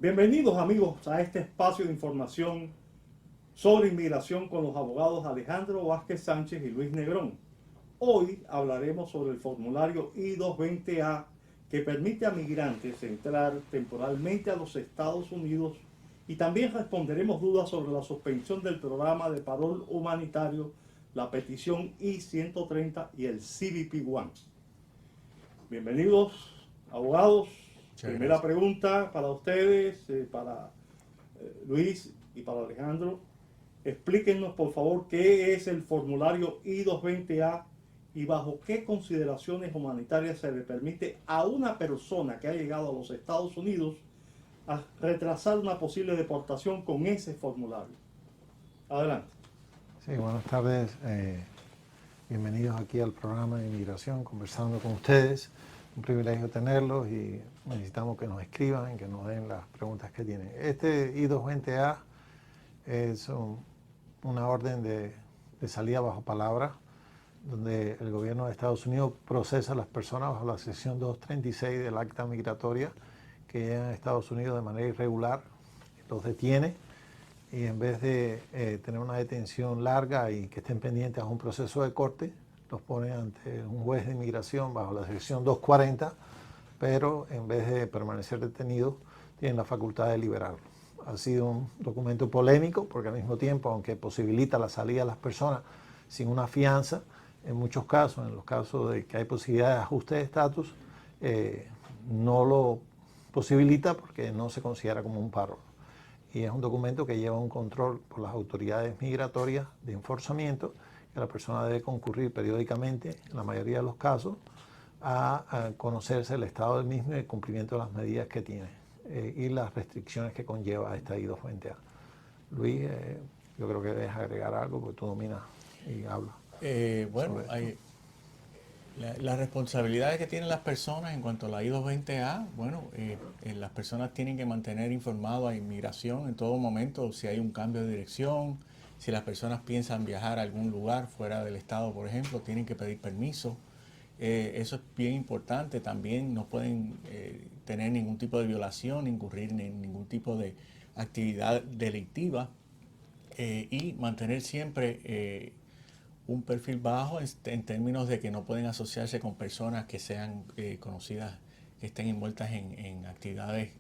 Bienvenidos amigos a este espacio de información sobre inmigración con los abogados Alejandro Vázquez Sánchez y Luis Negrón. Hoy hablaremos sobre el formulario I-220A que permite a migrantes entrar temporalmente a los Estados Unidos y también responderemos dudas sobre la suspensión del programa de parol humanitario, la petición I-130 y el CBP-1. Bienvenidos abogados. Primera pregunta para ustedes, para Luis y para Alejandro. Explíquenos por favor qué es el formulario I-220A y bajo qué consideraciones humanitarias se le permite a una persona que ha llegado a los Estados Unidos a retrasar una posible deportación con ese formulario. Adelante. Sí, buenas tardes. Bienvenidos aquí al programa de inmigración, conversando con ustedes. Un privilegio tenerlos y necesitamos que nos escriban y que nos den las preguntas que tienen. Este I-220A es una orden de salida bajo palabra, donde el gobierno de Estados Unidos procesa a las personas bajo la sección 236 del Acta Migratoria que llegan a Estados Unidos de manera irregular, los detiene y en vez de tener una detención larga y que estén pendientes a un proceso de corte, los pone ante un juez de inmigración bajo la sección 240, pero en vez de permanecer detenidos, tienen la facultad de liberarlo. Ha sido un documento polémico porque al mismo tiempo, aunque posibilita la salida de las personas sin una fianza, en muchos casos, en los casos de que hay posibilidad de ajuste de estatus, no lo posibilita porque no se considera como un paro. Y es un documento que lleva un control por las autoridades migratorias de enforzamiento, que la persona debe concurrir periódicamente, en la mayoría de los casos, a conocerse el estado del mismo y el cumplimiento de las medidas que tiene y las restricciones que conlleva esta I-220A. Luis, yo creo que debes agregar algo porque tú dominas y hablas. Bueno, las responsabilidades que tienen las personas en cuanto a la I-220A, bueno, las personas tienen que mantener informado a inmigración en todo momento si hay un cambio de dirección, si las personas piensan viajar a algún lugar fuera del estado, por ejemplo, tienen que pedir permiso. Eso es bien importante. También no pueden tener ningún tipo de violación, incurrir en ningún tipo de actividad delictiva y mantener siempre un perfil bajo en términos de que no pueden asociarse con personas que sean conocidas, que estén envueltas en actividades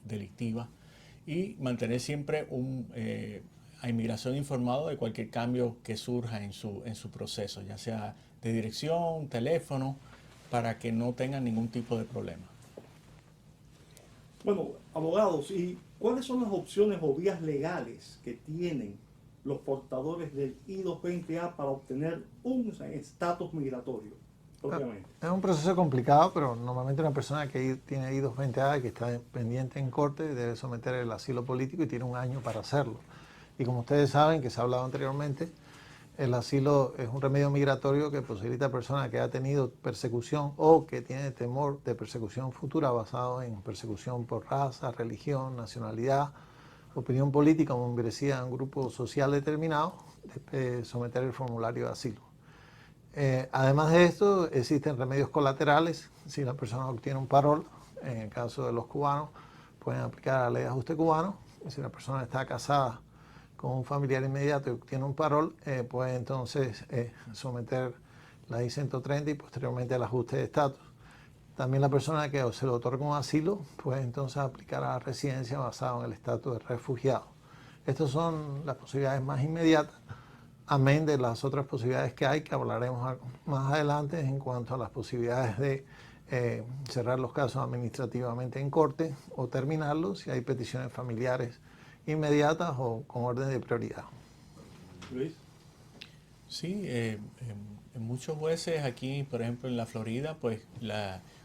delictivas y mantener siempre a inmigración informado de cualquier cambio que surja en su proceso, ya sea de dirección, teléfono, para que no tengan ningún tipo de problema. Bueno, abogados, ¿y cuáles son las opciones o vías legales que tienen los portadores del I-220A para obtener un estatus migratorio propiamente? Es un proceso complicado, pero normalmente una persona que tiene I-220A y que está pendiente en corte debe someter el asilo político y tiene un año para hacerlo. Y como ustedes saben, que se ha hablado anteriormente, el asilo es un remedio migratorio que posibilita a personas que ha tenido persecución o que tiene temor de persecución futura basado en persecución por raza, religión, nacionalidad, opinión política o membresía en un grupo social determinado, de someter el formulario de asilo. Además de esto, existen remedios colaterales. Si la persona obtiene un parol, en el caso de los cubanos, pueden aplicar la ley de ajuste cubano. Y si la persona está casada con un familiar inmediato y obtiene un parol, puede entonces someter la I-130 y posteriormente el ajuste de estatus. También la persona que se le otorga un asilo puede entonces aplicar a la residencia basada en el estatus de refugiado. Estas son las posibilidades más inmediatas, amén de las otras posibilidades que hay, que hablaremos más adelante en cuanto a las posibilidades de cerrar los casos administrativamente en corte o terminarlos si hay peticiones familiares inmediatas o con orden de prioridad. Luis. Sí, en muchos jueces aquí, por ejemplo en la Florida, pues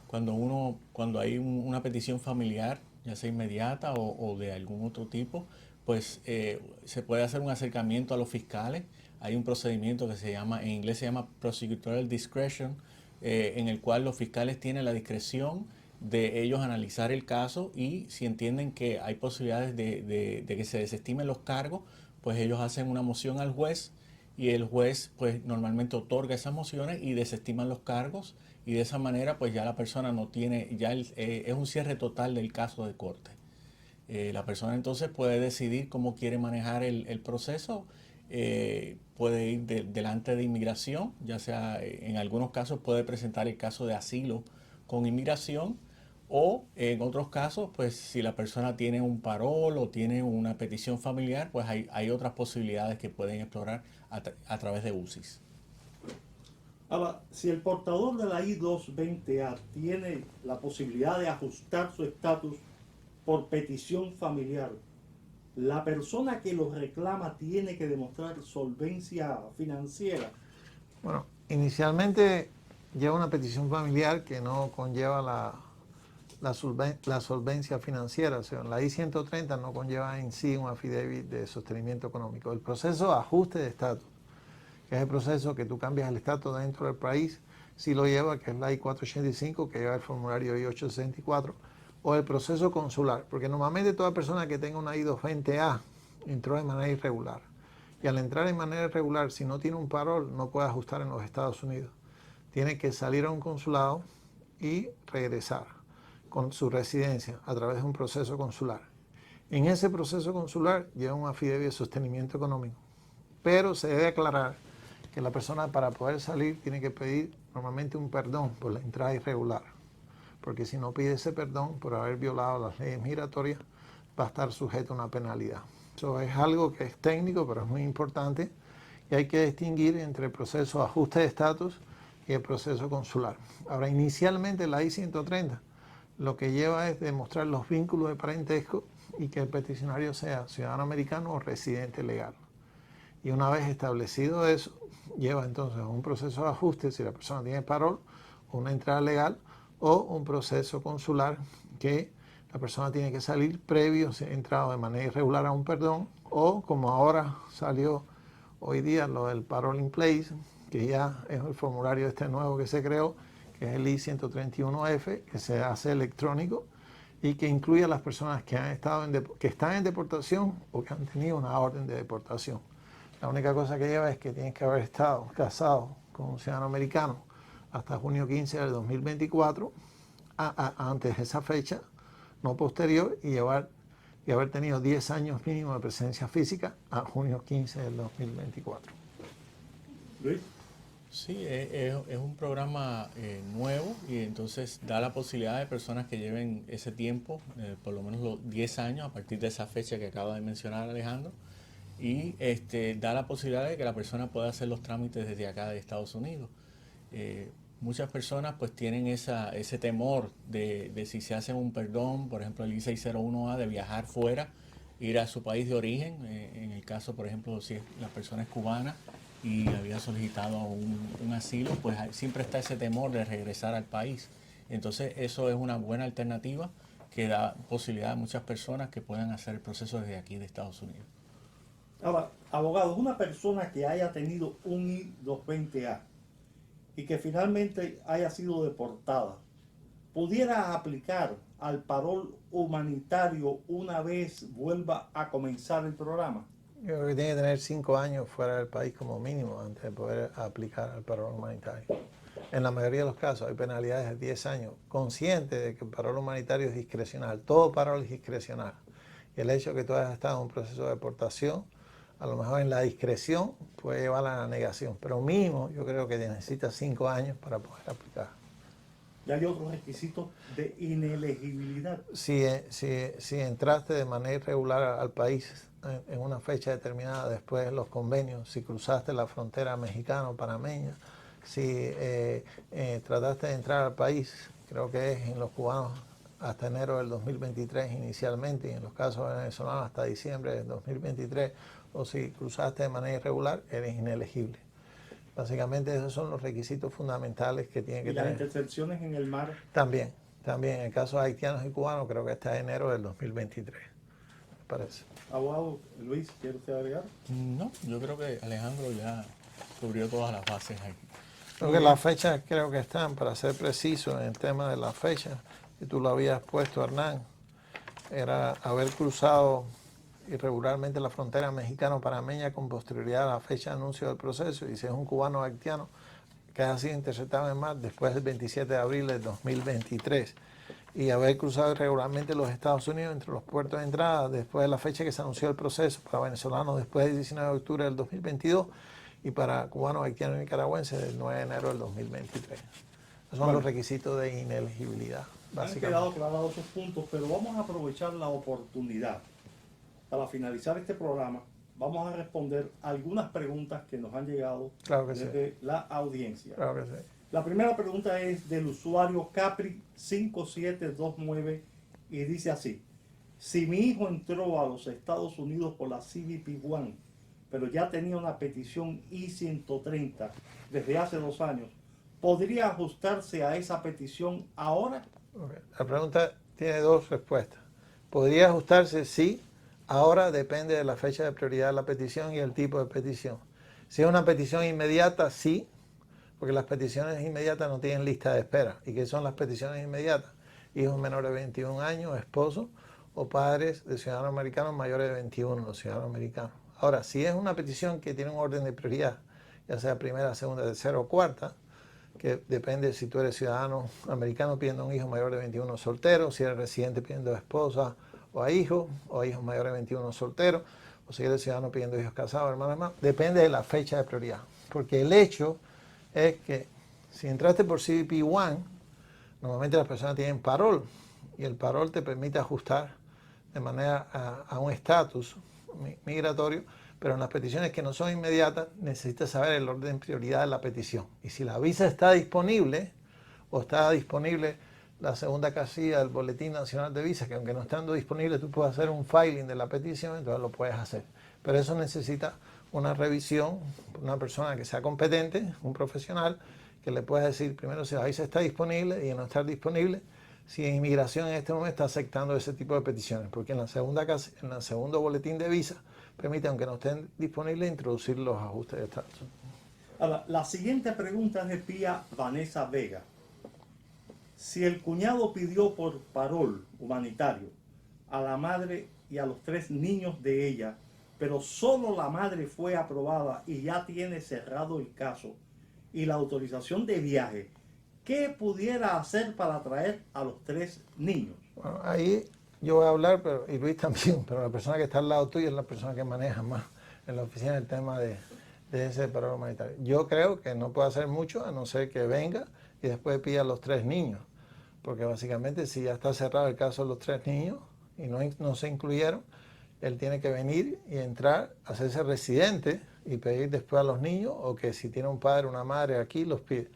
cuando hay una petición familiar, ya sea inmediata o de algún otro tipo, pues se puede hacer un acercamiento a los fiscales. Hay un procedimiento que en inglés se llama prosecutorial discretion, en el cual los fiscales tienen la discreción de ellos analizar el caso y si entienden que hay posibilidades de que se desestimen los cargos, pues ellos hacen una moción al juez y el juez pues normalmente otorga esas mociones y desestiman los cargos y de esa manera pues ya la persona no tiene, es un cierre total del caso de corte. La persona entonces puede decidir cómo quiere manejar el proceso. Puede ir delante de inmigración, ya sea en algunos casos puede presentar el caso de asilo con inmigración, o en otros casos, pues si la persona tiene un parol o tiene una petición familiar, pues hay otras posibilidades que pueden explorar a través de UCIS. Ahora, si el portador de la I-220A tiene la posibilidad de ajustar su estatus por petición familiar, la persona que lo reclama tiene que demostrar solvencia financiera. Bueno, inicialmente lleva una petición familiar que no conlleva la solvencia financiera. O sea, la I-130 no conlleva en sí un affidavit de sostenimiento económico. El proceso de ajuste de estatus, que es el proceso que tú cambias el estatus dentro del país, sí lo lleva, que es la I-485, que lleva el formulario I-864, o el proceso consular, porque normalmente toda persona que tenga una I-220A entró de manera irregular. Y al entrar de manera irregular, si no tiene un parol, no puede ajustar en los Estados Unidos. Tiene que salir a un consulado y regresar con su residencia a través de un proceso consular. En ese proceso consular lleva un affidavit de sostenimiento económico, pero se debe aclarar que la persona para poder salir tiene que pedir normalmente un perdón por la entrada irregular, porque si no pide ese perdón por haber violado las leyes migratorias, va a estar sujeto a una penalidad. Eso es algo que es técnico, pero es muy importante, y hay que distinguir entre el proceso de ajuste de estatus y el proceso consular. Ahora, inicialmente la I-130 lo que lleva es demostrar los vínculos de parentesco y que el peticionario sea ciudadano americano o residente legal. Y una vez establecido eso, lleva entonces un proceso de ajuste si la persona tiene parol, una entrada legal o un proceso consular que la persona tiene que salir previo, si ha entrado de manera irregular a un perdón, o como ahora salió hoy día lo del parole in place, que ya es el formulario este nuevo que se creó, que es el I-131F, que se hace electrónico y que incluye a las personas que están en deportación o que han tenido una orden de deportación. La única cosa que lleva es que tienes que haber estado casado con un ciudadano americano hasta junio 15 del 2024, antes de esa fecha, no posterior, y haber tenido 10 años mínimo de presencia física a junio 15 del 2024. Luis. Sí, es un programa nuevo y entonces da la posibilidad de personas que lleven ese tiempo, por lo menos los 10 años, a partir de esa fecha que acaba de mencionar Alejandro, y da la posibilidad de que la persona pueda hacer los trámites desde acá de Estados Unidos. Muchas personas pues tienen ese temor de si se hacen un perdón, por ejemplo el I-601A, de viajar fuera, ir a su país de origen, en el caso por ejemplo si la persona es cubana y había solicitado un asilo, pues siempre está ese temor de regresar al país. Entonces eso es una buena alternativa que da posibilidad a muchas personas que puedan hacer el proceso desde aquí de Estados Unidos. Ahora, abogado, una persona que haya tenido un I-220A y que finalmente haya sido deportada, ¿pudiera aplicar al parol humanitario una vez vuelva a comenzar el programa? Yo creo que tiene que tener 5 años fuera del país como mínimo antes de poder aplicar al parol humanitario. En la mayoría de los casos hay penalidades de 10 años, consciente de que el parol humanitario es discrecional, todo parol es discrecional. Y el hecho de que tú hayas estado en un proceso de deportación, a lo mejor en la discreción puede llevar a la negación, pero mínimo yo creo que necesitas 5 años para poder aplicar. ¿Y hay otros requisitos de inelegibilidad? Si entraste de manera irregular al país en una fecha determinada después de los convenios, si cruzaste la frontera mexicano-panameña, si trataste de entrar al país, creo que es en los cubanos hasta enero del 2023 inicialmente, y en los casos venezolanos hasta diciembre del 2023, o si cruzaste de manera irregular, eres inelegible. Básicamente esos son los requisitos fundamentales que tiene que ¿Y tener. las intercepciones en el mar? También, en el caso de haitianos y cubanos, creo que está en enero del 2023, me parece. Abogado Luis, ¿quiere usted agregar? No, yo creo que Alejandro ya cubrió todas las bases aquí. Creo que las fechas creo que están, para ser preciso en el tema de las fechas, que tú lo habías puesto, Hernán, era haber cruzado irregularmente la frontera mexicano-panameña con posterioridad a la fecha de anuncio del proceso, y si es un cubano o haitiano que ha sido interceptado en mar después del 27 de abril del 2023. y haber cruzado irregularmente los Estados Unidos entre los puertos de entrada después de la fecha que se anunció el proceso para venezolanos después del 19 de octubre del 2022 y para cubanos, haitianos y nicaragüenses del 9 de enero del 2023. Esos son los requisitos de inelegibilidad, Han básicamente. quedado aclarados esos puntos, pero vamos a aprovechar la oportunidad para finalizar este programa. Vamos a responder algunas preguntas que nos han llegado Claro que desde la audiencia. Claro que sí. La primera pregunta es del usuario Capri5729 y dice así: si mi hijo entró a los Estados Unidos por la CBP-1, pero ya tenía una petición I-130 desde hace 2 años, ¿podría ajustarse a esa petición ahora? Okay. La pregunta tiene 2 respuestas. ¿Podría ajustarse? Sí. Ahora depende de la fecha de prioridad de la petición y el tipo de petición. Si es una petición inmediata, sí, porque las peticiones inmediatas no tienen lista de espera. ¿Y qué son las peticiones inmediatas? Hijos menores de 21 años, esposos o padres de ciudadanos americanos mayores de 21, los ciudadanos americanos. Ahora, si es una petición que tiene un orden de prioridad, ya sea primera, segunda, tercera o cuarta, que depende si tú eres ciudadano americano pidiendo un hijo mayor de 21 soltero, si eres residente pidiendo esposa o a hijos mayores de 21 solteros, o si eres ciudadano pidiendo hijos casados, hermanos, depende de la fecha de prioridad. Porque el hecho es que si entraste por CBP-1, normalmente las personas tienen parol, y el parol te permite ajustar de manera a un estatus migratorio, pero en las peticiones que no son inmediatas necesitas saber el orden de prioridad de la petición. Y si la visa está disponible, o está disponible la segunda casilla del Boletín Nacional de Visas, que aunque no estando disponible tú puedes hacer un filing de la petición, entonces lo puedes hacer. Pero eso necesita una revisión, una persona que sea competente, un profesional, que le pueda decir primero si la visa está disponible y en no estar disponible, si inmigración en este momento está aceptando ese tipo de peticiones, porque en el segundo boletín de visa permite, aunque no estén disponibles, introducir los ajustes de estatus. Ahora, la siguiente pregunta es de Pía Vanessa Vega. Si el cuñado pidió por parol humanitario a la madre y a los 3 niños de ella, pero solo la madre fue aprobada y ya tiene cerrado el caso y la autorización de viaje, ¿qué pudiera hacer para traer a los 3 niños? Bueno, ahí yo voy a hablar, y Luis también, pero la persona que está al lado tuyo es la persona que maneja más en la oficina el tema de ese parol humanitario. Yo creo que no puede hacer mucho a no ser que venga y después pida a los 3 niños, porque básicamente si ya está cerrado el caso de los 3 niños y no se incluyeron, él tiene que venir y entrar, hacerse residente y pedir después a los niños, o que si tiene un padre o una madre aquí, los pide.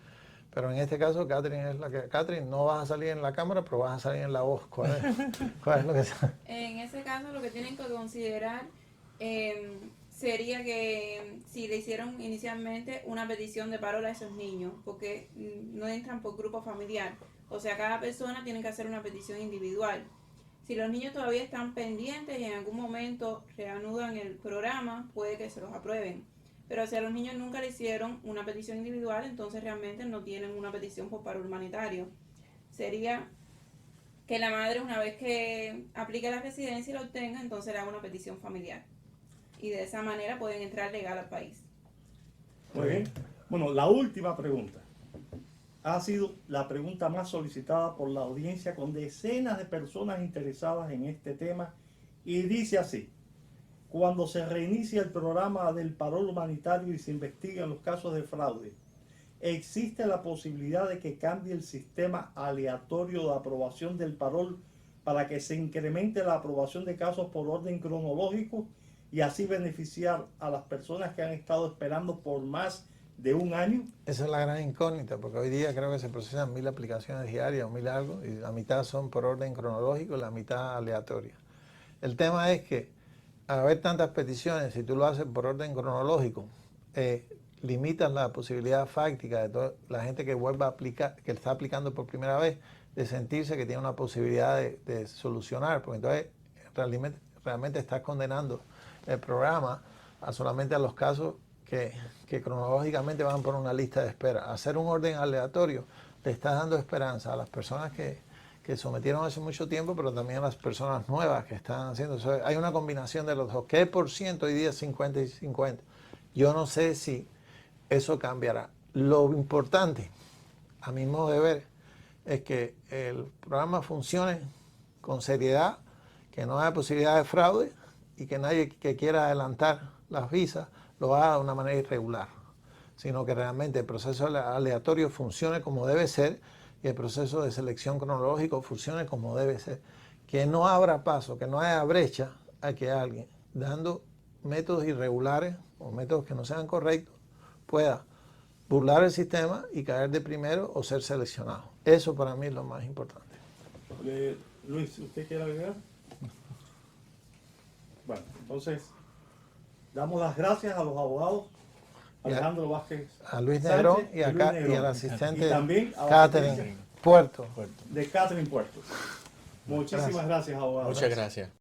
Pero en este caso, Catherine es la que... Catherine, no vas a salir en la cámara, pero vas a salir en la voz. ¿Cuál es lo que sea? En ese caso, lo que tienen que considerar sería que si le hicieron inicialmente una petición de parol a esos niños, porque no entran por grupo familiar. O sea, cada persona tiene que hacer una petición individual. Si los niños todavía están pendientes y en algún momento reanudan el programa, puede que se los aprueben. Pero si a los niños nunca le hicieron una petición individual, entonces realmente no tienen una petición por parol humanitario. Sería que la madre, una vez que aplique la residencia y la obtenga, entonces le haga una petición familiar. Y de esa manera pueden entrar legal al país. Muy bien. Bueno, la última pregunta ha sido la pregunta más solicitada por la audiencia, con decenas de personas interesadas en este tema, y dice así: cuando se reinicia el programa del parol humanitario y se investigan los casos de fraude, ¿existe la posibilidad de que cambie el sistema aleatorio de aprobación del parol para que se incremente la aprobación de casos por orden cronológico y así beneficiar a las personas que han estado esperando por más de 1 año? Esa es la gran incógnita, porque hoy día creo que se procesan 1000 aplicaciones diarias o 1000 algo, y la mitad son por orden cronológico y la mitad aleatoria. El tema es que al haber tantas peticiones, si tú lo haces por orden cronológico, limitas la posibilidad fáctica de toda la gente que vuelva a aplicar, que está aplicando por primera vez, de sentirse que tiene una posibilidad de solucionar, porque entonces realmente estás condenando el programa solamente a los casos que cronológicamente van por una lista de espera. Hacer un orden aleatorio le está dando esperanza a las personas que sometieron hace mucho tiempo, pero también a las personas nuevas que están haciendo. Hay una combinación de los dos. ¿Qué por ciento hoy día 50 y 50? Yo no sé si eso cambiará. Lo importante, a mi modo de ver, es que el programa funcione con seriedad, que no haya posibilidad de fraude y que nadie que quiera adelantar las visas lo haga de una manera irregular, sino que realmente el proceso aleatorio funcione como debe ser y el proceso de selección cronológico funcione como debe ser. Que no abra paso, que no haya brecha a que alguien, dando métodos irregulares o métodos que no sean correctos, pueda burlar el sistema y caer de primero o ser seleccionado. Eso para mí es lo más importante. Luis, ¿usted quiere agregar? Bueno, entonces, damos las gracias a los abogados Alejandro Vázquez, A Luis Sánchez Negrón y, Luis y Negrón. al asistente Y también a la Catherine asistencia Puerto. de Catherine Puerto. Muchísimas gracias, abogados. Muchas gracias.